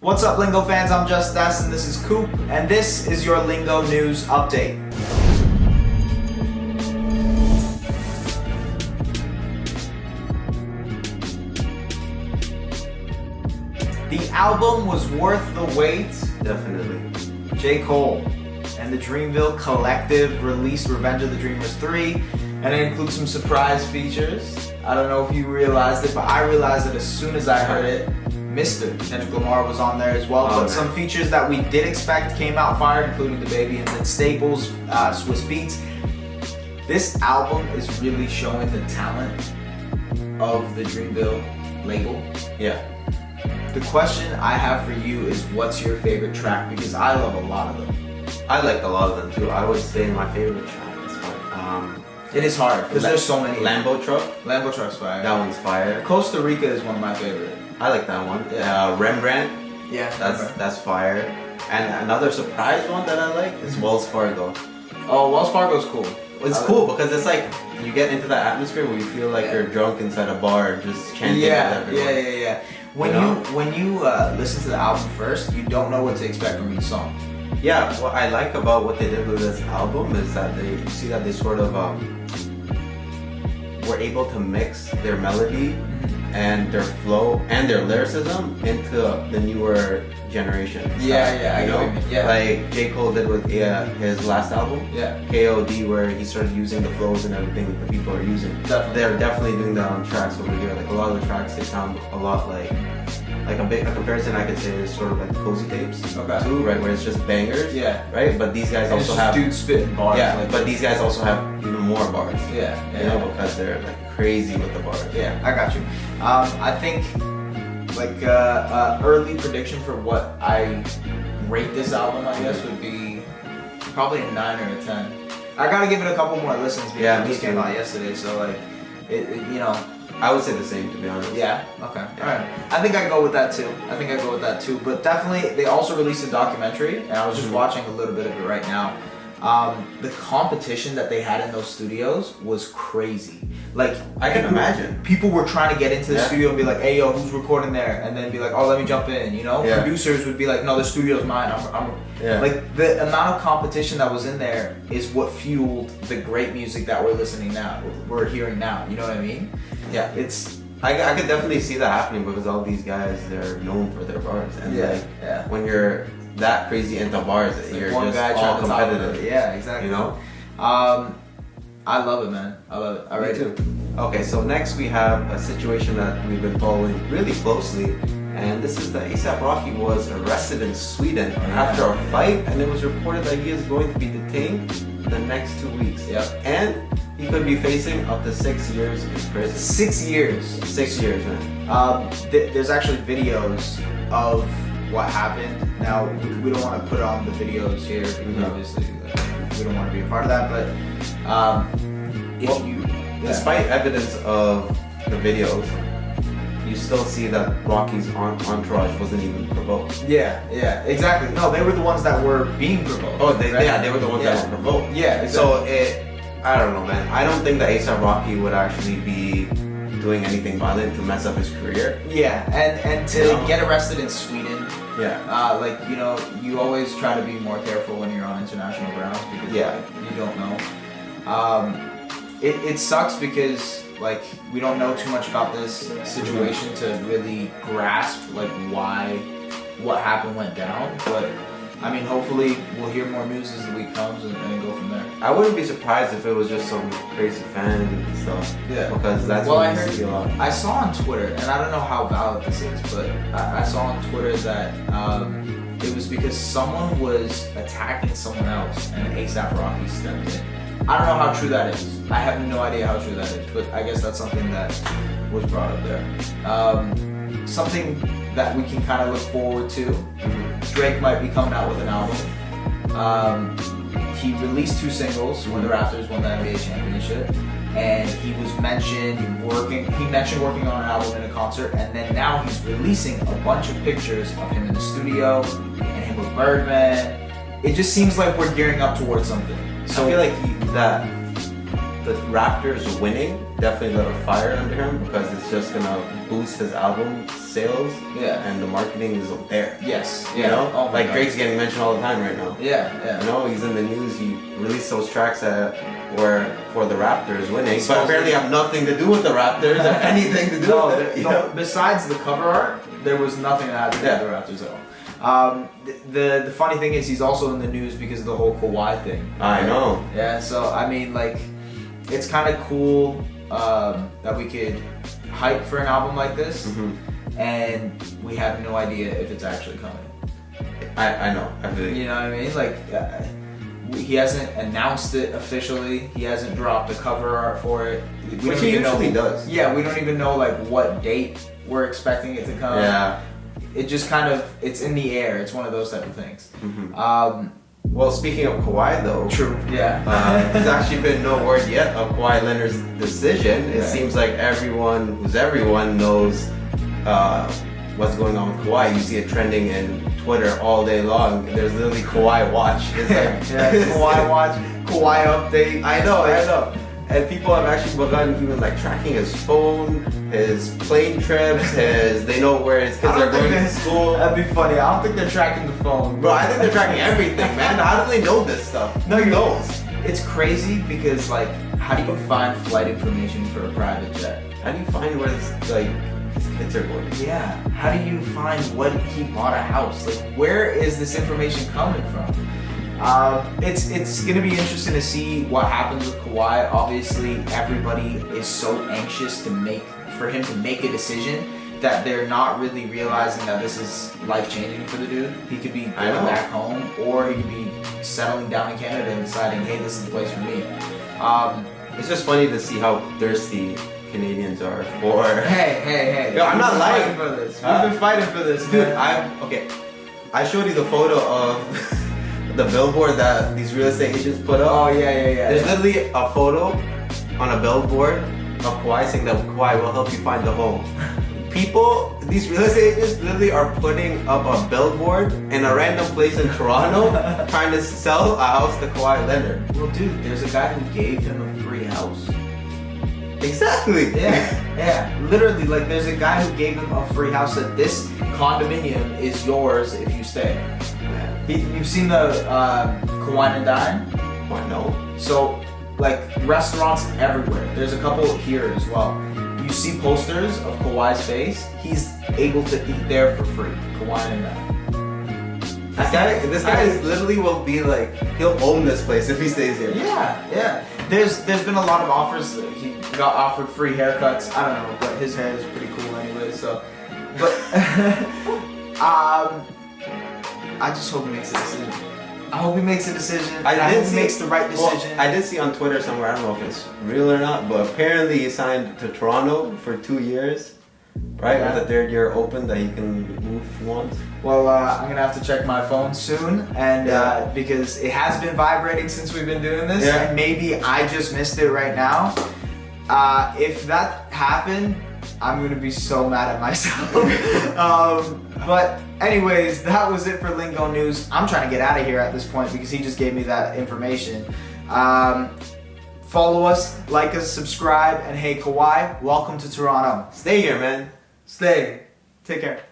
What's up, Lingo fans? I'm Just Des, and this is Coop, and this is your Lingo News Update. The album was worth the wait. Definitely. J. Cole and the Dreamville Collective released Revenge of the Dreamers 3, and it includes some surprise features. I don't know if you realized it, but I realized it as soon as I heard it. Mr. Kendrick Lamar was on there as well, but some features that we did expect came out fire, including the Baby and Vince Staples, Swiss Beats. This album is really showing the talent of the Dreamville label. Yeah. The question I have for you is, what's your favorite track? Because I love a lot of them. I like a lot of them too. I would say my favorite track is It is hard because there's so many. Lambo Truck. Lambo Truck's fire. That one's fire. Costa Rica is one of my favorite. I like that one. Rembrandt. Yeah. That's fire. And another surprise one that I like is Wells Fargo. Oh, Wells Fargo's cool. It's cool because it's like you get into that atmosphere where you feel like you're drunk inside a bar just chanting with everyone. Yeah. When you listen to the album first, you don't know what to expect from each song. Yeah, what I like about what they did with this album is that you see that they sort of were able to mix their melody and their flow and their lyricism into the newer generation. I know. Like J. Cole did with his last album. Yeah. KOD, where he started using the flows and everything that people are using. They're definitely doing that on tracks over here. Like a lot of the tracks, they sound a lot like a comparison I could say is sort of like Cozy Tapes. Okay. Too, right, where it's just bangers. Yeah. Right, but these guys also have dudes spitting bars. Yeah, but these guys also have even more bars. Yeah. You know, because they're like crazy with the bars. Yeah, I got you. I think like early prediction for what I rate this album, I guess, would be probably a 9 or a 10. I gotta give it a couple more listens because it just came out yesterday, so like it you know. I would say the same, to be honest. Yeah. Okay. All right. I think I go with that too. But definitely, they also released a documentary, and I was just watching a little bit of it right now. The competition that they had in those studios was crazy. Like, I can imagine. People were trying to get into the studio and be like, "Hey, yo, who's recording there?" And then be like, "Oh, let me jump in." You know, producers would be like, "No, the studio's mine." Like the amount of competition that was in there is what fueled the great music that we're hearing now. You know what I mean? Yeah, I could definitely see that happening because all these guys, they're known for their bars, and when you're that crazy into bars, you're one just guy all competitive. Yeah, exactly. You know, I love it, man. I love it. I rate it. Okay, so next we have a situation that we've been following really closely, and this is that A$AP Rocky was arrested in Sweden after a fight, and it was reported that he is going to be detained the next 2 weeks. Yep. And he could be facing up to 6 years in prison. 6 years. 6 years, man. There's actually videos of what happened. Now, we don't want to put on the videos here because obviously we don't want to be a part of that, but despite evidence of the videos, you still see that Rocky's entourage wasn't even provoked. Yeah, exactly. No, they were the ones that were being provoked. Oh, they were the ones that were provoked. Yeah, exactly. So I don't know, man. I don't think that A$AP Rocky would actually be doing anything violent to mess up his career. Yeah, and to get arrested in Sweden. Yeah. Like, you know, you always try to be more careful when you're on international grounds because you don't know. It sucks because like we don't know too much about this situation to really grasp like what happened went down, but I mean, hopefully we'll hear more news as the week comes and go from there. I wouldn't be surprised if it was just some crazy fan and stuff. Yeah. Because that's what I see a lot. I saw on Twitter, and I don't know how valid this is, but I saw on Twitter that it was because someone was attacking someone else and A$AP Rocky stepped in. I don't know how true that is. I have no idea how true that is, but I guess that's something that was brought up there. Something that we can kind of look forward to. Drake might be coming out with an album. He released 2 singles when the Raptors won the NBA championship, and he mentioned working on an album and a concert, and then now he's releasing a bunch of pictures of him in the studio and him with Birdman. It just seems like we're gearing up towards something. So I feel like the Raptors winning definitely lit a fire under him because it's just gonna boost his album sales. Yeah. And the marketing is there. Yes. You know? Oh my like God. Drake's getting mentioned all the time right now. Yeah. You know, he's in the news. He released those tracks that were for the Raptors winning, So- but apparently have nothing to do with the Raptors or anything to do No, with it. no, besides the cover art, there was nothing that had to do with the Raptors at all. The funny thing is he's also in the news because of the whole Kawhi thing. I know. Yeah, so I mean, like, it's kind of cool that we could hype for an album like this, and we have no idea if it's actually coming. I know. I believe. You know what I mean? Like, he hasn't announced it officially. He hasn't dropped a cover art for it. Which he usually does. Yeah, we don't even know like what date we're expecting it to come. Yeah. It just kind of, it's in the air. It's one of those type of things. Well, speaking of Kawhi though. True. Yeah. There's actually been no word yet of Kawahi Leonard's decision. It seems like everyone knows what's going on with Kawhi. You see it trending in Twitter all day long. There's literally Kawhi Watch. It's like Kawhi Watch, Kawhi update. I know. And people have actually begun even like tracking his phone, his plane trips, they know where his kids are going to school. That'd be funny. I don't think they're tracking the phone. Bro, I think they're tracking everything, man. How do they know this stuff? No, you know. It's crazy because, like, how do you find flight information for a private jet? How do you find where his kids are going? Yeah. How do you find when he bought a house? Like, where is this information coming from? It's gonna be interesting to see what happens with Kawhi. Obviously, everybody is so anxious for him to make a decision that they're not really realizing that this is life-changing for the dude. He could be going back home, or he could be settling down in Canada and deciding, hey, this is the place for me. It's just funny to see how thirsty Canadians are for. Hey. Yo, I'm not lying for this. Huh? We've been fighting for this, Dude, man. I showed you the photo of the billboard that these real estate agents put up. Oh yeah. There's literally a photo on a billboard of Kawhi saying that Kawhi will help you find a home. People, these real estate agents literally are putting up a billboard in a random place in Toronto trying to sell a house to Kawahi Leonard. Well, dude, there's a guy who gave him a free house. Exactly. Yeah. Literally, like, there's a guy who gave him a free house that this condominium is yours if you stay. You've seen the Kawhi and Dine? What? No. So, like, restaurants everywhere. There's a couple here as well. You see posters of Kawhi's face. He's able to eat there for free. Kawhi and Dine. This guy is literally will be like, he'll own this place if he stays here. Yeah. There's been a lot of offers. He got offered free haircuts. I don't know, but his hair is pretty cool anyway. So, but I just hope he makes a decision. I hope he makes a decision. I hope he makes the right decision. Well, I did see on Twitter somewhere, I don't know if it's real or not, but apparently he signed to Toronto for 2 years, right? Yeah. With the third year open that he can move if he wants. Well, I'm gonna have to check my phone soon, and because it has been vibrating since we've been doing this, and maybe I just missed it right now. If that happened, I'm gonna be so mad at myself. But anyways, that was it for LIngo News. I'm trying to get out of here at this point because he just gave me that information. Follow us, like us, subscribe, and hey, Kawhi, welcome to Toronto. Stay here, man. Stay. Take care.